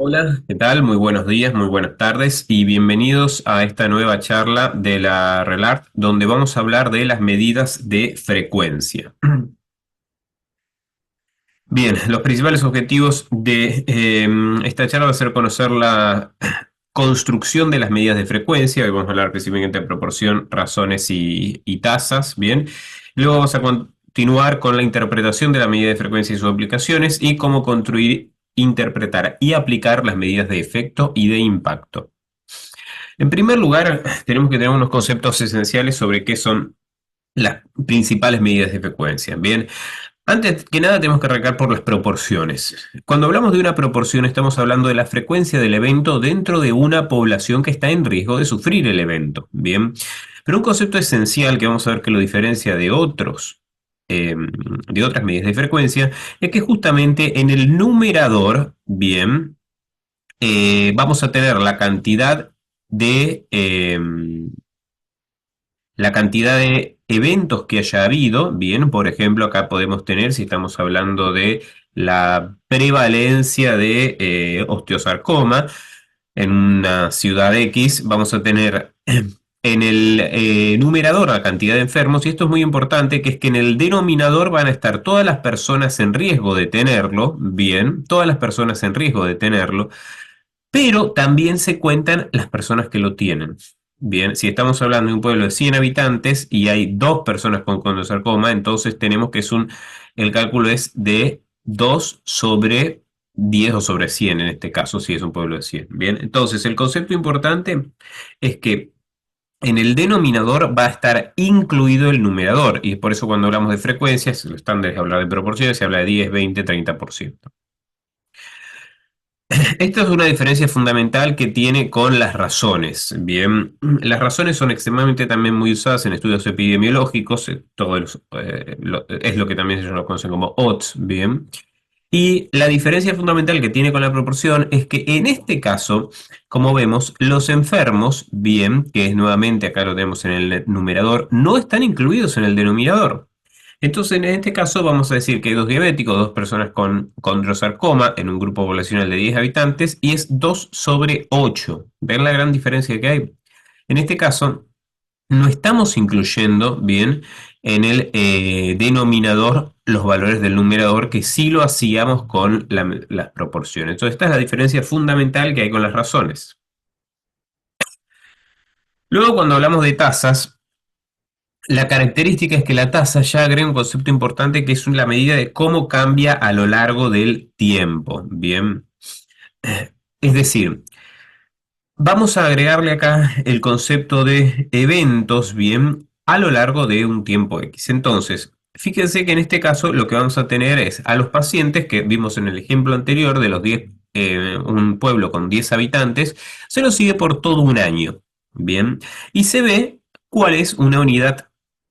Hola, ¿qué tal? Muy buenos días, muy buenas tardes y bienvenidos a esta nueva charla de la RELART, donde vamos a hablar de las medidas de frecuencia. Bien, los principales objetivos de esta charla va a ser conocer la construcción de las medidas de frecuencia. Hoy vamos a hablar específicamente de proporción, razones y tasas. Bien, luego vamos a continuar con la interpretación de la medida de frecuencia y sus aplicaciones y cómo construir, interpretar y aplicar las medidas de efecto y de impacto. En primer lugar, tenemos que tener unos conceptos esenciales sobre qué son las principales medidas de frecuencia. Bien, antes que nada tenemos que arrancar por las proporciones. Cuando hablamos de una proporción estamos hablando de la frecuencia del evento dentro de una población que está en riesgo de sufrir el evento. Bien, pero un concepto esencial que vamos a ver que lo diferencia de otras medidas de frecuencia es que justamente en el numerador, bien, vamos a tener la cantidad de eventos que haya habido. Bien, por ejemplo, acá podemos tener, si estamos hablando de la prevalencia de osteosarcoma en una ciudad X, vamos a tener en el numerador la cantidad de enfermos, y esto es muy importante, que es que en el denominador van a estar todas las personas en riesgo de tenerlo, bien, todas las personas en riesgo de tenerlo, pero también se cuentan las personas que lo tienen. Bien, si estamos hablando de un pueblo de 100 habitantes y hay dos personas con condrosarcoma, entonces tenemos que el cálculo es de 2 sobre 10 o sobre 100 en este caso, si es un pueblo de 100. Bien, entonces el concepto importante es que en el denominador va a estar incluido el numerador, y por eso cuando hablamos de frecuencias, lo estándar es hablar de proporciones, se habla de 10, 20, 30%. Esta es una diferencia fundamental que tiene con las razones. Bien, las razones son extremadamente también muy usadas en estudios epidemiológicos, es lo que también ellos lo conocen como odds, bien. Y la diferencia fundamental que tiene con la proporción es que en este caso, como vemos, los enfermos, bien, que es nuevamente acá lo tenemos en el numerador, no están incluidos en el denominador. Entonces, en este caso, vamos a decir que hay dos diabéticos, dos personas con condrosarcoma en un grupo poblacional de 10 habitantes y es 2 sobre 8. ¿Ven la gran diferencia que hay? En este caso, no estamos incluyendo bien en el denominador los valores del numerador, que sí lo hacíamos con las proporciones. Entonces, esta es la diferencia fundamental que hay con las razones. Luego, cuando hablamos de tasas, la característica es que la tasa ya agrega un concepto importante que es la medida de cómo cambia a lo largo del tiempo. Bien. Es decir, vamos a agregarle acá el concepto de eventos, bien, a lo largo de un tiempo X. Entonces, fíjense que en este caso lo que vamos a tener es a los pacientes que vimos en el ejemplo anterior de los 10, un pueblo con 10 habitantes, se los sigue por todo un año, bien, y se ve cuál es una unidad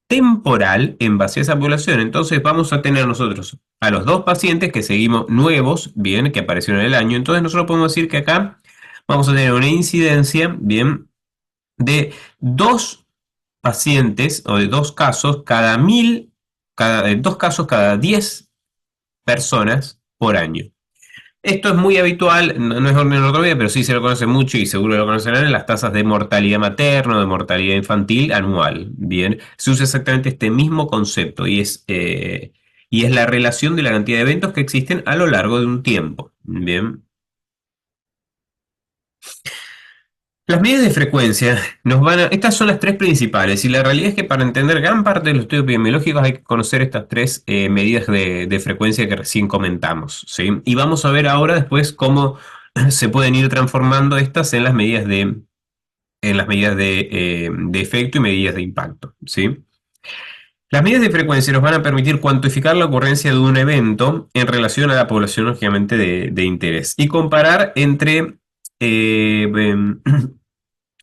temporal en base a esa población. Entonces vamos a tener nosotros a los dos pacientes que seguimos nuevos, bien, que aparecieron en el año. Entonces nosotros podemos decir que acá vamos a tener una incidencia, bien, de dos pacientes o de dos casos cada mil, dos casos cada 10 personas por año. Esto es muy habitual, no es ortopedia, pero sí se lo conoce mucho y seguro lo conocerán en las tasas de mortalidad materna o de mortalidad infantil anual. Bien, se usa exactamente este mismo concepto y es la relación de la cantidad de eventos que existen a lo largo de un tiempo. Bien. Las medidas de frecuencia estas son las tres principales, y la realidad es que para entender gran parte de los estudios epidemiológicos hay que conocer estas tres medidas de frecuencia que recién comentamos, ¿sí? Y vamos a ver ahora después cómo se pueden ir transformando estas en las medidas de efecto y medidas de impacto, ¿sí? Las medidas de frecuencia nos van a permitir cuantificar la ocurrencia de un evento en relación a la población, lógicamente, de interés, y comparar eh, em,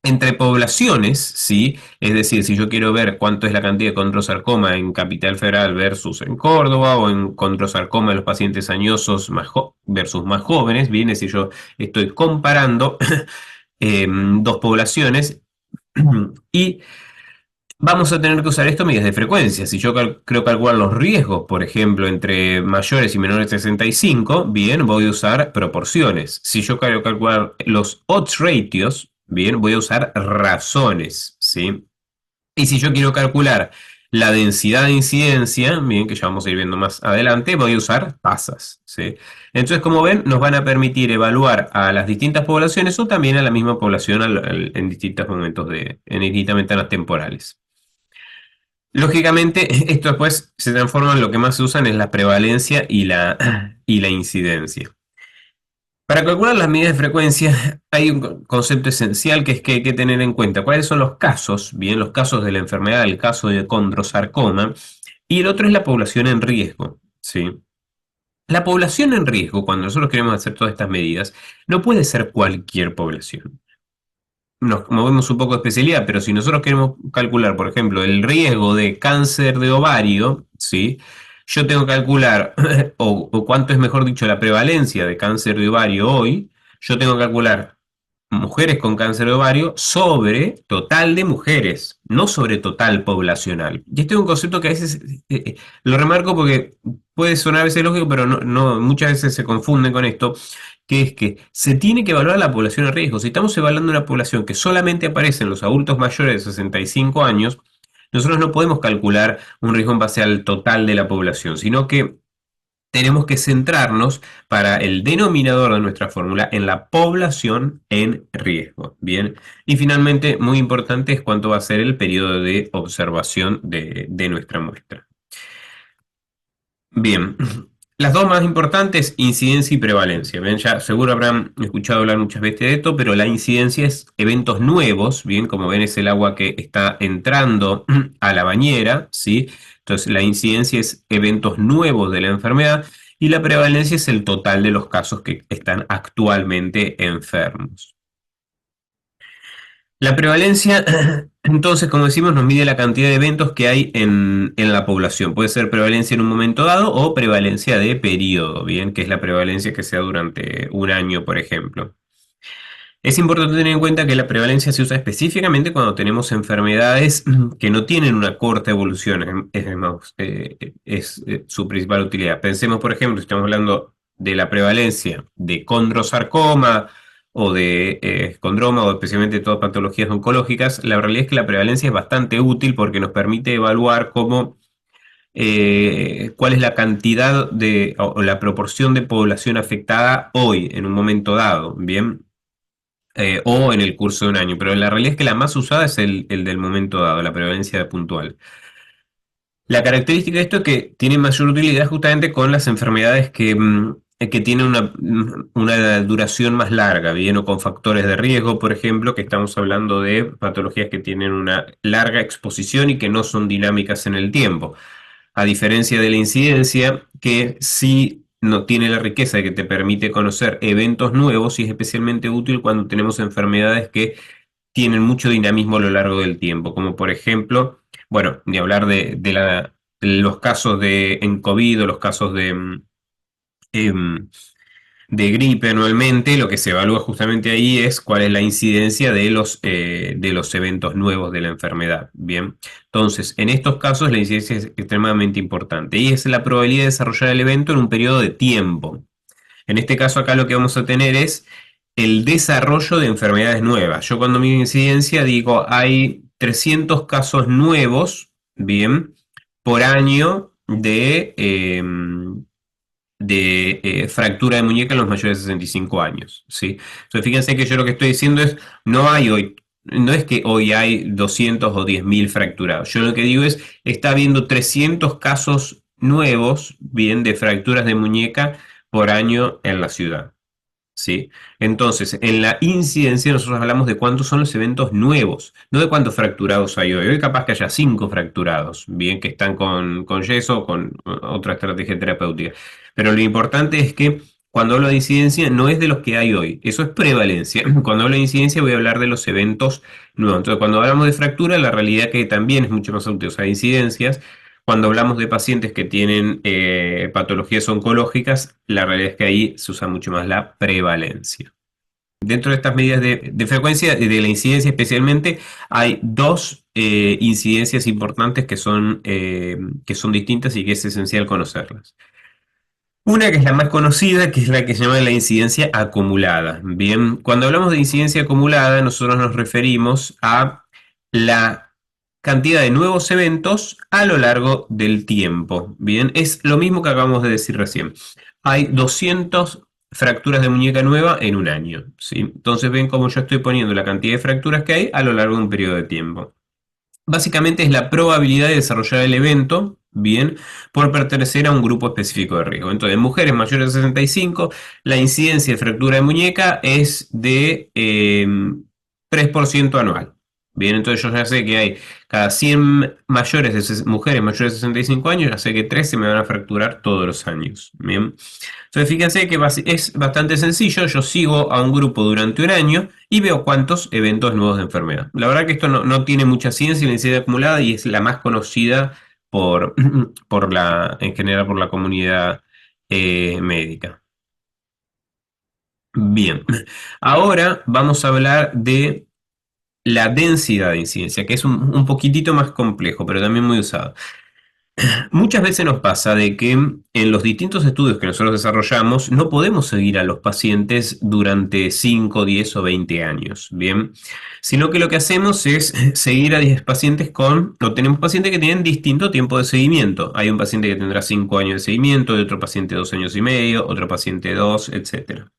entre poblaciones, ¿sí? Es decir, si yo quiero ver cuánto es la cantidad de condrosarcoma en Capital Federal versus en Córdoba, o en condrosarcoma de los pacientes añosos versus más jóvenes, bien, si yo estoy comparando dos poblaciones y Vamos a tener que usar esto medidas de frecuencia. Si yo creo calcular los riesgos, por ejemplo, entre mayores y menores de 65, bien, voy a usar proporciones. Si yo quiero calcular los odds ratios, bien, voy a usar razones, ¿sí? Y si yo quiero calcular la densidad de incidencia, bien, que ya vamos a ir viendo más adelante, voy a usar tasas, ¿sí? Entonces, como ven, nos van a permitir evaluar a las distintas poblaciones o también a la misma población en distintos momentos en distintas ventanas temporales. Lógicamente, esto después se transforma en lo que más se usan es la prevalencia y la incidencia. Para calcular las medidas de frecuencia hay un concepto esencial que es que hay que tener en cuenta cuáles son los casos, bien, los casos de la enfermedad, el caso de condrosarcoma, y el otro es la población en riesgo, ¿sí? La población en riesgo, cuando nosotros queremos hacer todas estas medidas, no puede ser cualquier población. Nos movemos un poco de especialidad, pero si nosotros queremos calcular, por ejemplo, el riesgo de cáncer de ovario, ¿sí? Yo tengo que calcular, o cuánto es mejor dicho, la prevalencia de cáncer de ovario hoy, yo tengo que calcular mujeres con cáncer de ovario sobre total de mujeres, no sobre total poblacional. Y este es un concepto que a veces lo remarco porque puede sonar a veces lógico, pero muchas veces se confunden con esto, que es que se tiene que evaluar la población de riesgo. Si estamos evaluando una población que solamente aparece en los adultos mayores de 65 años, nosotros no podemos calcular un riesgo en base al total de la población, sino que tenemos que centrarnos para el denominador de nuestra fórmula en la población en riesgo. Bien, y finalmente, muy importante es cuánto va a ser el periodo de observación de nuestra muestra. Bien, las dos más importantes, incidencia y prevalencia. Bien, ya seguro habrán escuchado hablar muchas veces de esto, pero la incidencia es eventos nuevos, bien, como ven es el agua que está entrando a la bañera, ¿sí? Entonces la incidencia es eventos nuevos de la enfermedad y la prevalencia es el total de los casos que están actualmente enfermos. La prevalencia, entonces, como decimos, nos mide la cantidad de eventos que hay en la población. Puede ser prevalencia en un momento dado o prevalencia de periodo, bien, que es la prevalencia que sea durante un año, por ejemplo. Es importante tener en cuenta que la prevalencia se usa específicamente cuando tenemos enfermedades que no tienen una corta evolución, es su principal utilidad. Pensemos, por ejemplo, si estamos hablando de la prevalencia de condrosarcoma o de condroma o especialmente todas patologías oncológicas, la realidad es que la prevalencia es bastante útil porque nos permite evaluar cuál es la cantidad o la proporción de población afectada hoy, en un momento dado, ¿bien? O en el curso de un año, pero la realidad es que la más usada es el del momento dado, la prevalencia puntual. La característica de esto es que tiene mayor utilidad justamente con las enfermedades que tienen una duración más larga, bien, o con factores de riesgo, por ejemplo, que estamos hablando de patologías que tienen una larga exposición y que no son dinámicas en el tiempo. A diferencia de la incidencia, que sí no tiene la riqueza de que te permite conocer eventos nuevos y es especialmente útil cuando tenemos enfermedades que tienen mucho dinamismo a lo largo del tiempo, como por ejemplo, bueno, ni hablar de los casos en COVID o los casos em, de gripe anualmente, lo que se evalúa justamente ahí es cuál es la incidencia de los eventos nuevos de la enfermedad. Bien, entonces, en estos casos la incidencia es extremadamente importante y es la probabilidad de desarrollar el evento en un periodo de tiempo. En este caso acá lo que vamos a tener es el desarrollo de enfermedades nuevas. Yo cuando mido incidencia digo hay 300 casos nuevos, bien, por año de fractura de muñeca en los mayores de 65 años, ¿sí? Entonces fíjense que yo lo que estoy diciendo es, no hay hoy, no es que hoy hay 200 o 10.000 fracturados. Yo lo que digo es, está habiendo 300 casos nuevos, bien, de fracturas de muñeca por año en la ciudad. ¿Sí? Entonces, en la incidencia nosotros hablamos de cuántos son los eventos nuevos, no de cuántos fracturados hay hoy. Hoy capaz que haya 5 fracturados, bien que están con yeso o con otra estrategia terapéutica. Pero lo importante es que cuando hablo de incidencia no es de los que hay hoy, eso es prevalencia. Cuando hablo de incidencia voy a hablar de los eventos nuevos. Entonces, cuando hablamos de fractura, la realidad que también es mucho más útil usar incidencias. Cuando hablamos de pacientes que tienen patologías oncológicas, la realidad es que ahí se usa mucho más la prevalencia. Dentro de estas medidas de frecuencia y de la incidencia especialmente, hay dos incidencias importantes que son distintas y que es esencial conocerlas. Una que es la más conocida, que es la que se llama la incidencia acumulada. Bien, cuando hablamos de incidencia acumulada, nosotros nos referimos a la cantidad de nuevos eventos a lo largo del tiempo. Bien, es lo mismo que acabamos de decir recién. Hay 200 fracturas de muñeca nueva en un año, ¿sí? Entonces ven cómo yo estoy poniendo la cantidad de fracturas que hay a lo largo de un periodo de tiempo. Básicamente es la probabilidad de desarrollar el evento, bien, por pertenecer a un grupo específico de riesgo. Entonces, en mujeres mayores de 65, la incidencia de fractura de muñeca es de 3% anual. Bien, entonces yo ya sé que hay cada 100 mujeres mayores de 65 años, ya sé que 3 se me van a fracturar todos los años. Bien. Entonces fíjense que es bastante sencillo, yo sigo a un grupo durante un año y veo cuántos eventos nuevos de enfermedad. La verdad que esto no tiene mucha ciencia, la incidencia acumulada y es la más conocida por, en general por la comunidad médica. Bien, ahora vamos a hablar de la densidad de incidencia, que es un poquitito más complejo, pero también muy usado. Muchas veces nos pasa de que en los distintos estudios que nosotros desarrollamos no podemos seguir a los pacientes durante 5, 10 o 20 años, ¿bien? Sino que lo que hacemos es seguir a 10 pacientes o tenemos pacientes que tienen distinto tiempo de seguimiento. Hay un paciente que tendrá 5 años de seguimiento, y otro paciente 2 años y medio, otro paciente 2, etcétera.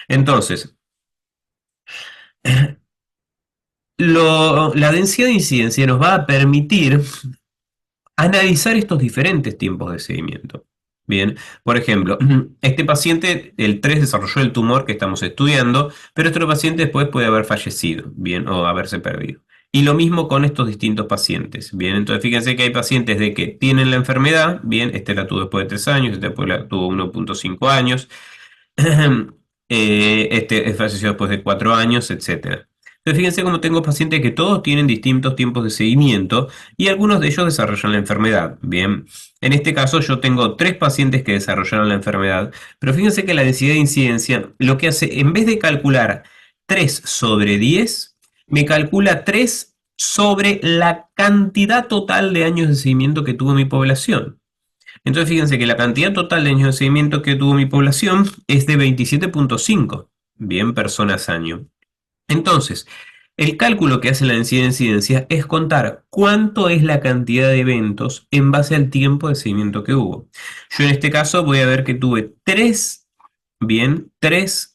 Entonces, la densidad de incidencia nos va a permitir analizar estos diferentes tiempos de seguimiento. Bien, por ejemplo, este paciente, el 3 desarrolló el tumor que estamos estudiando, pero este paciente después puede haber fallecido, bien, o haberse perdido. Y lo mismo con estos distintos pacientes, bien, entonces fíjense que hay pacientes de que tienen la enfermedad, bien, este la tuvo después de 3 años, este después la tuvo 1,5 años, este falleció después de 4 años, etcétera. Entonces, fíjense cómo tengo pacientes que todos tienen distintos tiempos de seguimiento y algunos de ellos desarrollan la enfermedad. Bien, en este caso yo tengo 3 pacientes que desarrollaron la enfermedad, pero fíjense que la densidad de incidencia lo que hace, en vez de calcular 3 sobre 10, me calcula 3 sobre la cantidad total de años de seguimiento que tuvo mi población. Entonces fíjense que la cantidad total de años de seguimiento que tuvo mi población es de 27,5, bien, personas año. Entonces, el cálculo que hace la densidad de incidencia es contar cuánto es la cantidad de eventos en base al tiempo de seguimiento que hubo. Yo en este caso voy a ver que tuve 3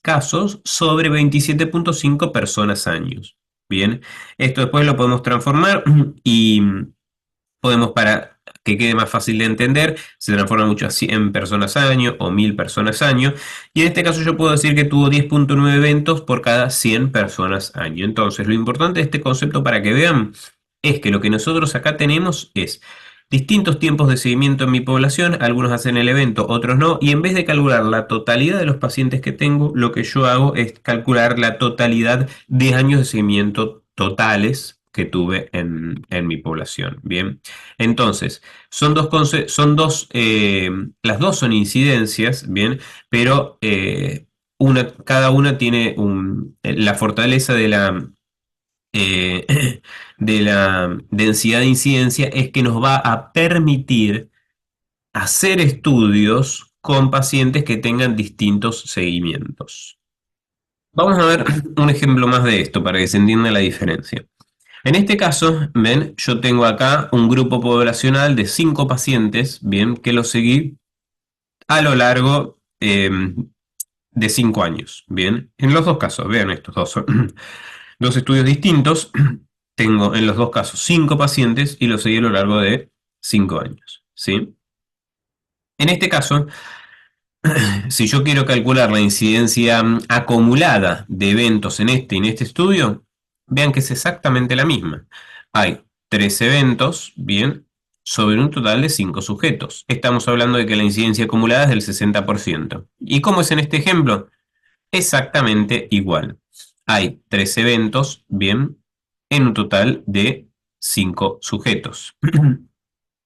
casos sobre 27,5 personas años. Bien, esto después lo podemos transformar y podemos, para que quede más fácil de entender, se transforma mucho a 100 personas año o 1000 personas año. Y en este caso yo puedo decir que tuvo 10,9 eventos por cada 100 personas año. Entonces, lo importante de este concepto para que vean es que lo que nosotros acá tenemos es distintos tiempos de seguimiento en mi población, algunos hacen el evento, otros no, y en vez de calcular la totalidad de los pacientes que tengo, lo que yo hago es calcular la totalidad de años de seguimiento totales que tuve en mi población. Bien, entonces, las dos son incidencias, bien, pero cada una tiene la fortaleza eh, de la densidad de incidencia es que nos va a permitir hacer estudios con pacientes que tengan distintos seguimientos. Vamos a ver un ejemplo más de esto para que se entienda la diferencia. En este caso, ven, yo tengo acá un grupo poblacional de 5 pacientes, bien, que los seguí a lo largo de 5 años, bien. En los dos casos, vean estos dos son dos estudios distintos. Tengo en los dos casos 5 pacientes y los seguí a lo largo de 5 años, ¿sí? En este caso, si yo quiero calcular la incidencia acumulada de eventos en este y en este estudio, vean que es exactamente la misma. Hay 3 eventos, bien, sobre un total de 5 sujetos. Estamos hablando de que la incidencia acumulada es del 60%. ¿Y cómo es en este ejemplo? Exactamente igual. Hay 3 eventos, bien, en un total de 5 sujetos.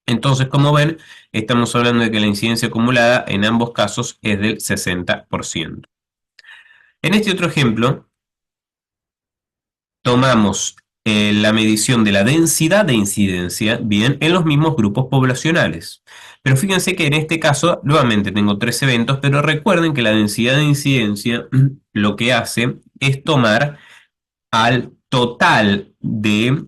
Entonces, como ven, estamos hablando de que la incidencia acumulada en ambos casos es del 60%. En este otro ejemplo, tomamos la medición de la densidad de incidencia, bien, en los mismos grupos poblacionales. Pero fíjense que en este caso, nuevamente tengo tres eventos, pero recuerden que la densidad de incidencia lo que hace es tomar al total de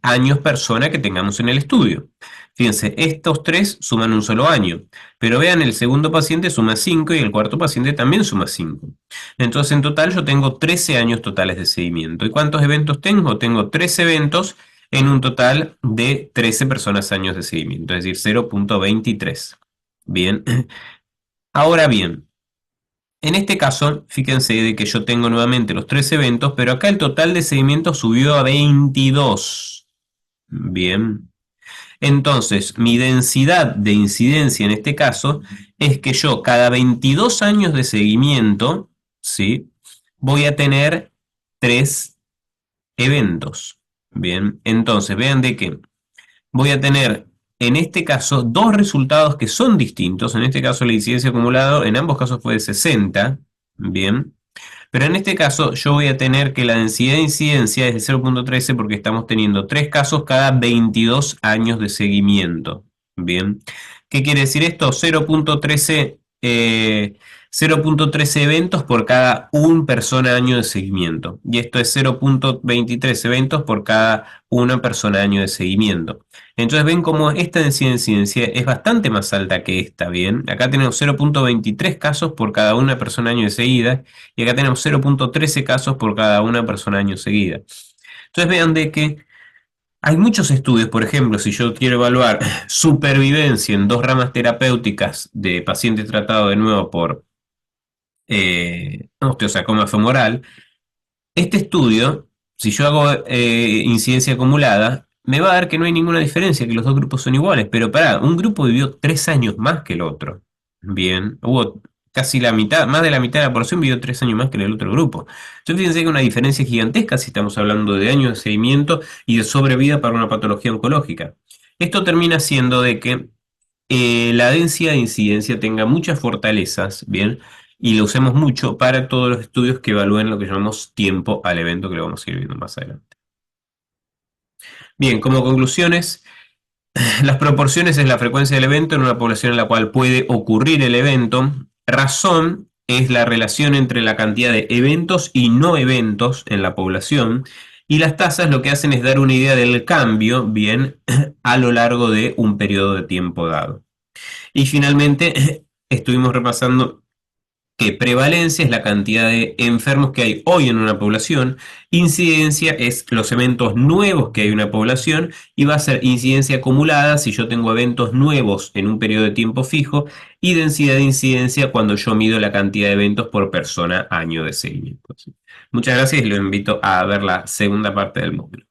años persona que tengamos en el estudio. Fíjense, estos tres suman un solo año, pero vean, el segundo paciente suma 5 y el cuarto paciente también suma 5. Entonces, en total yo tengo 13 años totales de seguimiento. ¿Y cuántos eventos tengo? Tengo 13 eventos en un total de 13 personas años de seguimiento, es decir, 0.23. Bien, ahora bien, en este caso, fíjense de que yo tengo nuevamente los tres eventos, pero acá el total de seguimiento subió a 22. Bien. Entonces, mi densidad de incidencia en este caso es que yo cada 22 años de seguimiento, ¿sí? Voy a tener tres eventos. Bien. Entonces, vean de que voy a tener en este caso dos resultados que son distintos. En este caso la incidencia acumulada en ambos casos fue de 60. Bien. Pero en este caso yo voy a tener que la densidad de incidencia es de 0.13 porque estamos teniendo tres casos cada 22 años de seguimiento. Bien. ¿Qué quiere decir esto? 0.13 eventos por cada un persona año de seguimiento. Y esto es 0.23 eventos por cada una persona año de seguimiento. Entonces ven cómo esta densidad de incidencia es bastante más alta que esta, ¿bien? Acá tenemos 0.23 casos por cada una persona año de seguida y acá tenemos 0.13 casos por cada una persona año seguida. Entonces vean de que hay muchos estudios, por ejemplo, si yo quiero evaluar supervivencia en dos ramas terapéuticas de pacientes tratados de nuevo por osteosarcoma femoral, este estudio, si yo hago incidencia acumulada, me va a dar que no hay ninguna diferencia, que los dos grupos son iguales. Pero pará, un grupo vivió 3 años más que el otro. Bien, hubo casi la mitad, más de la mitad de la población vivió 3 años más que el otro grupo. Entonces fíjense que hay una diferencia gigantesca si estamos hablando de años de seguimiento y de sobrevida para una patología oncológica. Esto termina siendo de que la densidad de incidencia tenga muchas fortalezas, ¿bien? Y lo usemos mucho para todos los estudios que evalúen lo que llamamos tiempo al evento, que lo vamos a ir viendo más adelante. Bien, como conclusiones, las proporciones es la frecuencia del evento en una población en la cual puede ocurrir el evento. Razón es la relación entre la cantidad de eventos y no eventos en la población. Y las tasas lo que hacen es dar una idea del cambio, bien, a lo largo de un periodo de tiempo dado. Y finalmente estuvimos repasando que prevalencia es la cantidad de enfermos que hay hoy en una población, incidencia es los eventos nuevos que hay en una población y va a ser incidencia acumulada si yo tengo eventos nuevos en un periodo de tiempo fijo y densidad de incidencia cuando yo mido la cantidad de eventos por persona año de seguimiento. Muchas gracias y los invito a ver la segunda parte del módulo.